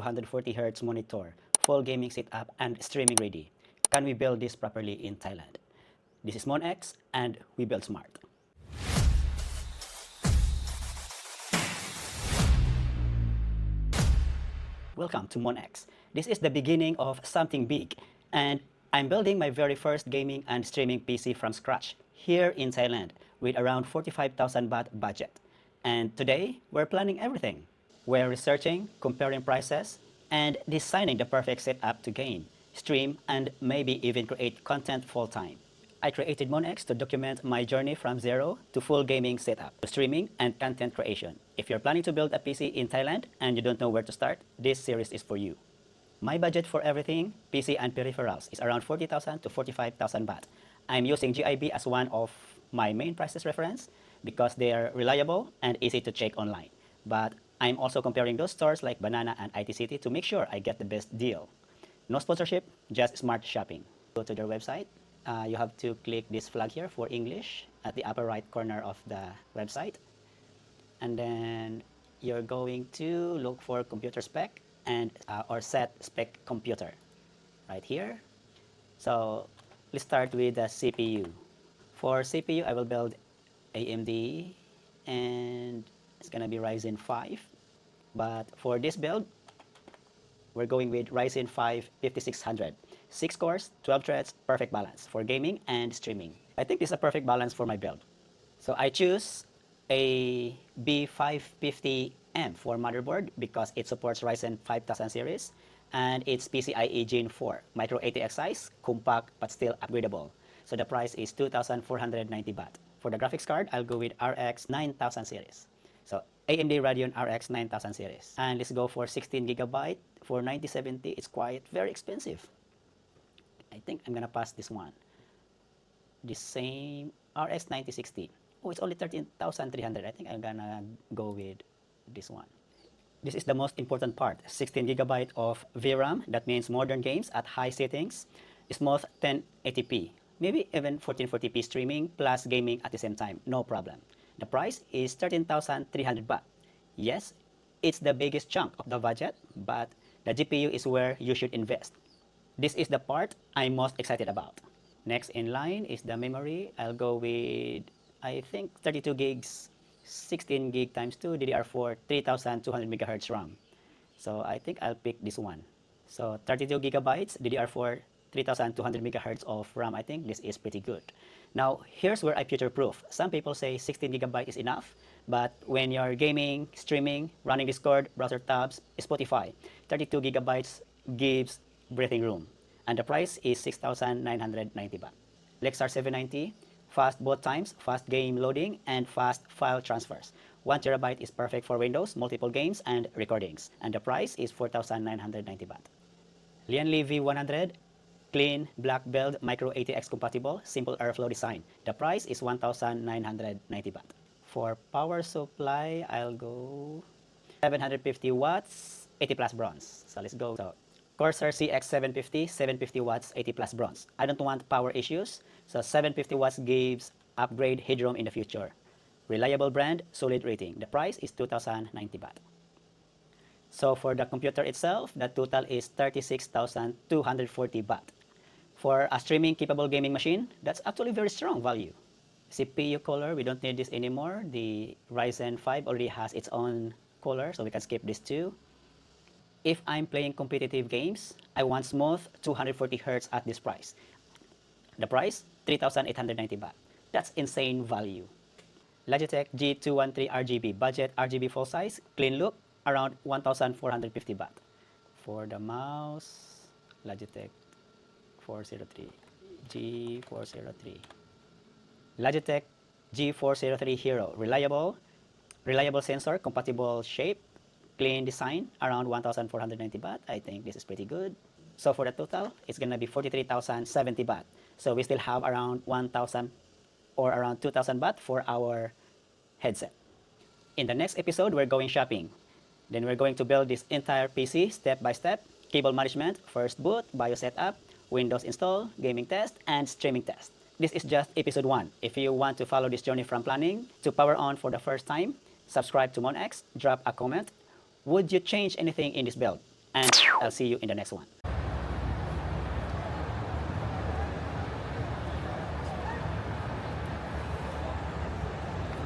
240Hz monitor, full gaming setup, and streaming ready. Can we build this properly in Thailand? This is MonX, and we build smart. Welcome to MonX. This is the beginning of something big, and I'm building my very first gaming and streaming PC from scratch here in Thailand with around 45,000 baht budget. And today, we're planning everything. We're researching, comparing prices, and designing the perfect setup to game, stream, and maybe even create content full-time. I created MonX to document my journey from zero to full gaming setup, to streaming and content creation. If you're planning to build a PC in Thailand and you don't know where to start, this series is for you. My budget for everything, PC and peripherals, is around 40,000 to 45,000 baht. I'm using GIB as one of my main prices reference because they are reliable and easy to check online. But I'm also comparing those stores like Banana and IT City to make sure I get the best deal. No sponsorship, just smart shopping. Go to their website. You have to click this flag here for English at the upper right corner of the website. And then you're going to look for computer spec and or set spec computer right here. So let's start with the CPU. For CPU, I will build AMD and it's gonna be Ryzen 5. But for this build, we're going with Ryzen 5 5600. 6 cores, 12 threads, perfect balance for gaming and streaming. I think this is a perfect balance for my build. So I choose a B550M for motherboard because it supports Ryzen 5000 series and it's PCIe Gen 4, micro ATX size, compact but still upgradable. So the price is 2,490 baht. For the graphics card, I'll go with RX 9000 series. So AMD Radeon RX 9000 series. And let's go for 16GB. For 9070, it's quite very expensive. I think I'm gonna pass this one. The same RX 9060. Oh, it's only 13,300. I think I'm gonna go with this one. This is the most important part. 16GB of VRAM. That means modern games at high settings. Smooth 1080p. Maybe even 1440p streaming plus gaming at the same time. No problem. The price is 13,300 baht. Yes, it's the biggest chunk of the budget, but the GPU is where you should invest. This is the part I'm most excited about. Next in line is the memory. I'll go with, I think, 32 gigs, 16 gig times 2, DDR4, 3200 megahertz RAM. So I think I'll pick this one. So 32 gigabytes, DDR4, 3200 megahertz of RAM. I think this is pretty good. Now, here's where I future-proof. Some people say 16 gigabyte is enough, but when you're gaming, streaming, running Discord, browser tabs, Spotify, 32 gigabytes gives breathing room. And the price is 6,990 baht. Lexar 790, fast boot times, fast game loading, and fast file transfers. 1 terabyte is perfect for Windows, multiple games, and recordings. And the price is 4,990 baht. Lianli V100, clean, black build, micro ATX compatible, simple airflow design. The price is 1,990 baht. For power supply, I'll go 750 watts, 80 plus bronze. So let's go. So Corsair CX750, 750 watts, 80 plus bronze. I don't want power issues, so 750 watts gives upgrade headroom in the future. Reliable brand, solid rating. The price is 2,090 baht. So for the computer itself, the total is 36,240 baht. For a streaming capable gaming machine, that's actually very strong value. CPU cooler, we don't need this anymore. The Ryzen 5 already has its own cooler, so we can skip this too. If I'm playing competitive games, I want smooth 240 Hz at this price. The price, 3,890 baht. That's insane value. Logitech G213 RGB, budget RGB full size, clean look, around 1,450 baht. For the mouse, Logitech 403, G403. Logitech G403 Hero, reliable sensor, compatible shape, clean design, around 1,490 baht. I think this is pretty good. So for the total, it's gonna be 43,070 baht. So we still have around 1,000 or around 2,000 baht for our headset. In the next episode, we're going shopping. Then we're going to build this entire PC step by step, cable management, first boot, BIOS setup, Windows install, gaming test, and streaming test. This is just episode 1. If you want to follow this journey from planning to power on for the first time, subscribe to MonX, drop a comment. Would you change anything in this build? and I'll see you in the next one.